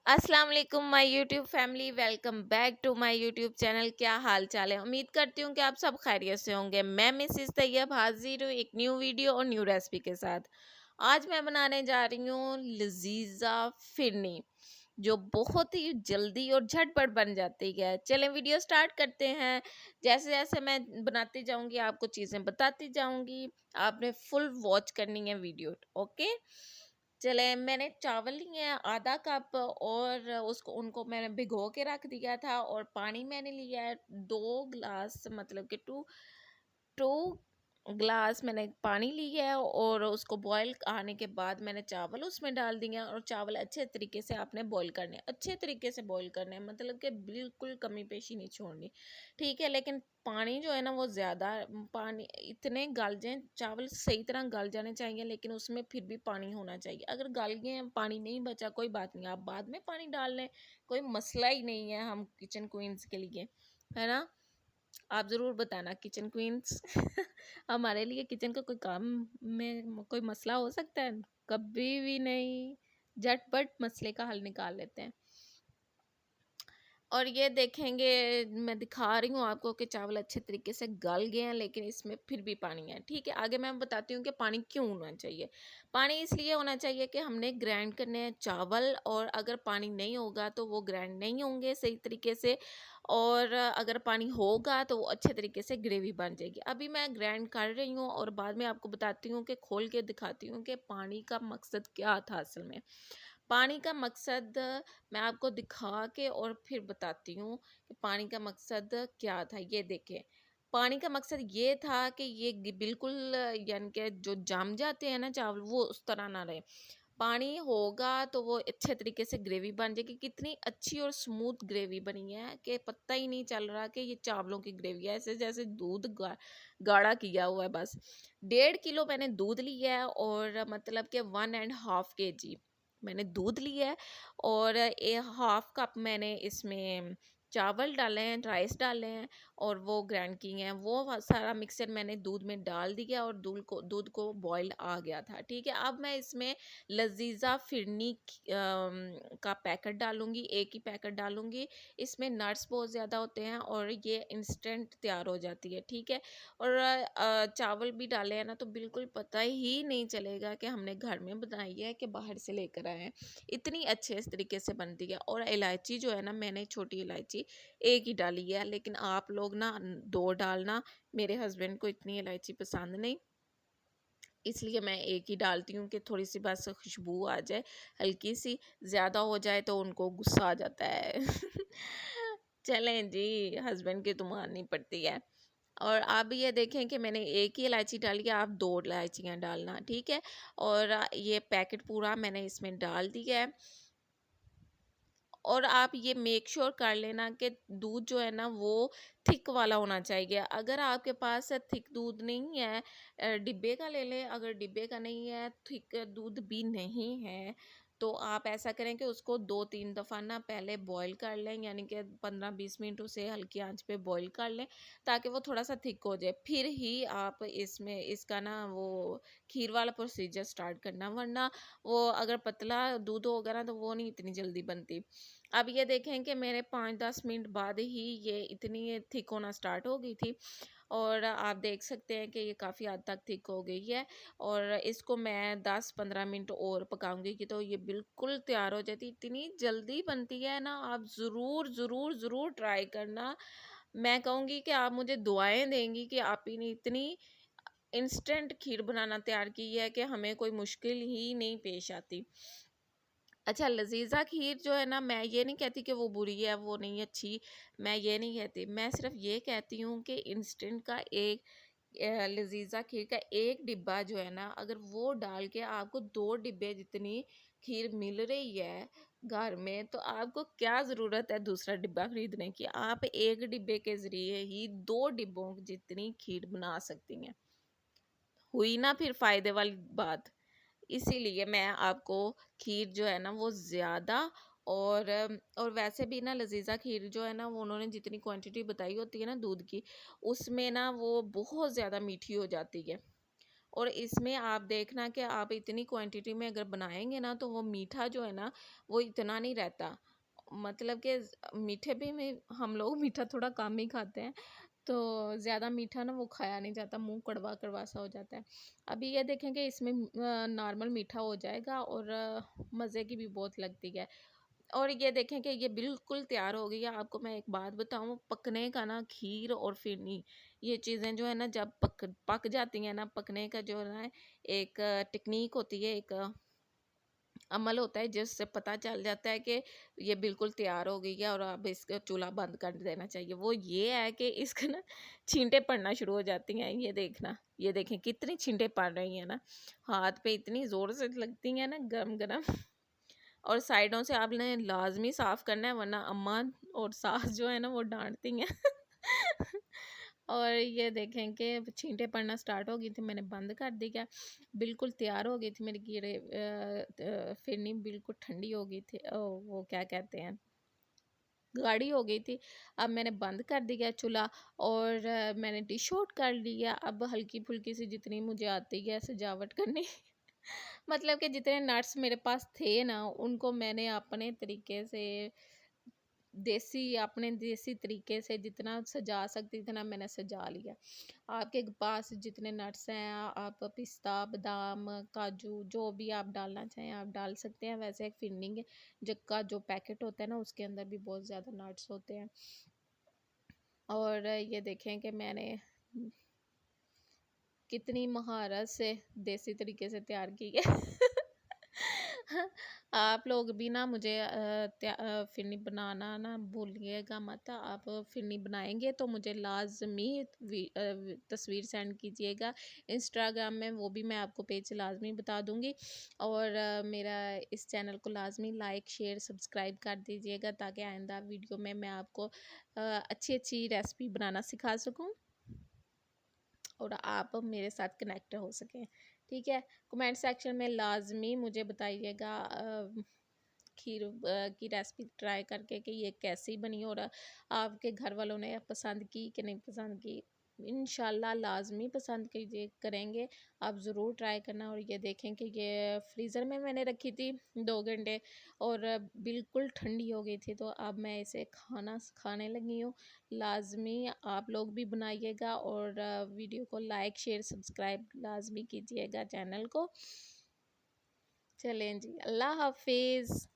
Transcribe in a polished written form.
अस्सलाम वालेकुम my YouTube family. Welcome back to my YouTube channel. क्या हाल चाल है? उम्मीद करती हूँ कि आप सब खैरियत से होंगे। मैं मिसिस तैयब हाजिर हूँ एक न्यू वीडियो और न्यू रेसिपी के साथ। आज मैं बनाने जा रही हूँ लजीजा फिरनी, जो बहुत ही जल्दी और झटपट बन जाती है। चलें वीडियो स्टार्ट करते हैं। जैसे जैसे मैं बनाती जाऊंगी आपको चीज़ें बताती जाऊंगी। आपने फुल वॉच करनी है वीडियो। ओके, चले मैंने चावल लिए हैं आधा कप, और उसको उनको मैंने भिगो के रख दिया था। और पानी मैंने लिया है 2 गिलास, मतलब कि टू टू ग्लास मैंने पानी लिया है। और उसको बॉईल आने के बाद मैंने चावल उसमें डाल दिए हैं। और चावल अच्छे तरीके से आपने बॉईल करने हैं, अच्छे तरीके से बॉईल करने हैं, मतलब कि बिल्कुल कमी पेशी नहीं छोड़नी। ठीक है, लेकिन पानी जो है ना वो ज़्यादा पानी इतने गल जाएं, चावल सही तरह गल जाने चाहिए, लेकिन उसमें फिर भी पानी होना चाहिए। अगर गल गए हैं, पानी नहीं बचा, कोई बात नहीं, आप बाद में पानी डाल लें, कोई मसला ही नहीं है। हम किचन क्वींस के लिए, है ना? आप ज़रूर बताना किचन क्वींस। हमारे लिए किचन का कोई काम में कोई मसला हो सकता है? कभी भी नहीं। झटपट मसले का हल निकाल लेते हैं। और ये देखेंगे, मैं दिखा रही हूँ आपको कि चावल अच्छे तरीके से गल गए हैं, लेकिन इसमें फिर भी पानी है। ठीक है, आगे मैं बताती हूँ कि पानी क्यों होना चाहिए। पानी इसलिए होना चाहिए कि हमने ग्राइंड करने हैं चावल, और अगर पानी नहीं होगा तो वो ग्राइंड नहीं होंगे सही तरीके से। और अगर पानी होगा तो वो अच्छे तरीके से ग्रेवी बन जाएगी। अभी मैं ग्राइंड कर रही हूँ और बाद में आपको बताती हूँ कि खोल के दिखाती हूँ कि पानी का मकसद क्या था असल में। पानी का मकसद मैं आपको दिखा के और फिर बताती हूँ कि पानी का मकसद क्या था। ये देखें, पानी का मकसद ये था कि ये बिल्कुल यानी कि जो जम जाते हैं ना चावल, वो उस तरह ना रहे। पानी होगा तो वो अच्छे तरीके से ग्रेवी बन जाएगी। कितनी अच्छी और स्मूथ ग्रेवी बनी है कि पता ही नहीं चल रहा कि ये चावलों की ग्रेवी है, ऐसे जैसे दूध गाढ़ा किया हुआ है बस। 1.5 किलो मैंने दूध लिया है, और मतलब कि 1.5 kg मैंने दूध लिया है। और हाफ कप मैंने इसमें चावल डाले हैं, राइस डाले हैं, और वो ग्राइंड किए हैं। वो सारा मिक्सर मैंने दूध में डाल दिया, और दूध को बॉईल आ गया था। ठीक है, अब मैं इसमें लजीजा फिरनी का पैकेट डालूंगी, एक ही पैकेट डालूंगी। इसमें नट्स बहुत ज़्यादा होते हैं और ये इंस्टेंट तैयार हो जाती है। ठीक है, और चावल भी डाले हैं ना, तो बिल्कुल पता ही नहीं चलेगा कि हमने घर में बनाई है कि बाहर से लेकर आए हैं। इतनी अच्छे इस तरीके से बनती है। और इलायची जो है ना, मैंने छोटी इलायची एक ही डाली है, लेकिन आप लोग ना 2 डालना। मेरे हस्बैंड को इतनी इलायची पसंद नहीं, इसलिए मैं एक ही डालती हूँ कि थोड़ी सी बस खुशबू आ जाए हल्की सी। ज़्यादा हो जाए तो उनको गुस्सा आ जाता है। चलें जी, हस्बैंड की तो माननी पड़ती है। और आप ये देखें कि मैंने एक ही इलायची डाली है, आप 2 इलायचियाँ डालना। ठीक है, और ये पैकेट पूरा मैंने इसमें डाल दिया है। और आप ये मेक श्योर कर लेना कि दूध जो है ना वो थिक वाला होना चाहिए। अगर आपके पास थिक दूध नहीं है, डिब्बे का ले लें। अगर डिब्बे का नहीं है, थिक दूध भी नहीं है, तो आप ऐसा करें कि उसको 2-3 दफ़ा ना पहले बॉईल कर लें, यानी कि 15-20 मिनट उसे हल्की आंच पे बॉईल कर लें, ताकि वो थोड़ा सा थिक हो जाए। फिर ही आप इसमें इसका ना वो खीर वाला प्रोसीजर स्टार्ट करना, वरना वो अगर पतला दूध होगा ना तो वो नहीं इतनी जल्दी बनती। अब ये देखें कि मेरे 5-10 मिनट बाद ही ये इतनी थिक होना स्टार्ट हो गई थी। और आप देख सकते हैं कि ये काफ़ी हद तक थिक हो गई है। और इसको मैं 10-15 मिनट और पकाऊंगी कि तो ये बिल्कुल तैयार हो जाती। इतनी जल्दी बनती है ना, आप ज़रूर ज़रूर ज़रूर ट्राई करना। मैं कहूँगी कि आप मुझे दुआएं देंगी कि आप ही ने इतनी इंस्टेंट खीर बनाना तैयार की है कि हमें कोई मुश्किल ही नहीं पेश आती। अच्छा, लजीजा खीर जो है ना, मैं ये नहीं कहती कि वो बुरी है, वो नहीं अच्छी। मैं ये नहीं कहती, मैं सिर्फ ये कहती हूँ कि इंस्टेंट का एक लजीजा खीर का एक डिब्बा जो है ना, अगर वो डाल के आपको 2 डिब्बे जितनी खीर मिल रही है घर में, तो आपको क्या ज़रूरत है दूसरा डिब्बा खरीदने की? आप एक डिब्बे के ज़रिए ही 2 डिब्बों जितनी खीर बना सकती हैं। हुई ना फिर फ़ायदे वाली बात। इसीलिए मैं आपको खीर जो है ना वो ज़्यादा, और वैसे भी ना लजीजा खीर जो है ना, वो उन्होंने जितनी क्वांटिटी बताई होती है ना दूध की, उसमें ना वो बहुत ज़्यादा मीठी हो जाती है। और इसमें आप देखना कि आप इतनी क्वांटिटी में अगर बनाएंगे ना तो वो मीठा जो है ना वो इतना नहीं रहता। मतलब कि मीठे भी में हम लोग मीठा थोड़ा कम ही खाते हैं, तो ज़्यादा मीठा ना वो खाया नहीं जाता, मुंह कड़वा कड़वा सा हो जाता है। अभी ये देखें कि इसमें नॉर्मल मीठा हो जाएगा और मज़े की भी बहुत लगती है। और ये देखें कि ये बिल्कुल तैयार हो गई है। आपको मैं एक बात बताऊं, पकने का ना खीर और फिरनी, ये चीज़ें जो है ना जब पक पक जाती हैं ना, पकने का जो है ना एक टेक्निक होती है, एक अमल होता है जिससे पता चल जाता है कि ये बिल्कुल तैयार हो गई है और अब इसका चूल्हा बंद कर देना चाहिए। वो ये है कि इसका ना छींटे पड़ना शुरू हो जाती हैं। ये देखना, ये देखें कितनी छींटे पड़ रही हैं ना, हाथ पे इतनी ज़ोर से लगती हैं ना गरम गरम। और साइडों से आपने लाजमी साफ़ करना है, वरना अम्मा और सास जो है ना वो डांटती हैं। और ये देखें कि छींटे पड़ना स्टार्ट हो गई थी, मैंने बंद कर दिया। बिल्कुल तैयार हो गई थी मेरी फिरनी, बिल्कुल ठंडी हो गई थी, वो क्या कहते हैं, गाढ़ी हो गई थी। अब मैंने बंद कर दिया चूल्हा और मैंने डिश आउट कर लिया। अब हल्की फुल्की सी जितनी मुझे आती है सजावट करनी, मतलब कि जितने नट्स मेरे पास थे ना उनको मैंने अपने तरीके से, अपने देसी तरीके से जितना सजा सकती थी ना मैंने सजा लिया। आपके पास जितने नट्स हैं, आप पिस्ता, बादाम, काजू जो भी आप डालना चाहें आप डाल सकते हैं। वैसे एक फिनिंग जग का जो पैकेट होता है ना उसके अंदर भी बहुत ज़्यादा नट्स होते हैं। और ये देखें कि मैंने कितनी महारत से देसी तरीके से तैयार की है। आप लोग भी ना मुझे फिरनी बनाना ना भूलिएगा मत। आप फिरनी बनाएंगे तो मुझे लाजमी तस्वीर सेंड कीजिएगा। इंस्टाग्राम में वो भी मैं आपको पेज लाजमी बता दूंगी। और मेरा इस चैनल को लाजमी लाइक शेयर सब्सक्राइब कर दीजिएगा ताकि आइंदा वीडियो में मैं आपको अच्छी अच्छी रेसिपी बनाना सिखा सकूं और आप मेरे साथ कनेक्ट हो सकें। ठीक है, कमेंट सेक्शन में लाजमी मुझे बताइएगा खीर की रेसिपी ट्राई करके कि ये कैसी बनी और आपके घर वालों ने पसंद की कि नहीं पसंद की। इंशाल्लाह लाजमी पसंद कीजिए करेंगे। आप ज़रूर ट्राई करना। और ये देखें कि ये फ्रीज़र में मैंने रखी थी 2 घंटे और बिल्कुल ठंडी हो गई थी, तो अब मैं इसे खाने लगी हूँ। लाजमी आप लोग भी बनाइएगा और वीडियो को लाइक शेयर सब्सक्राइब लाजमी कीजिएगा चैनल को। चलें जी, अल्लाह हाफिज़।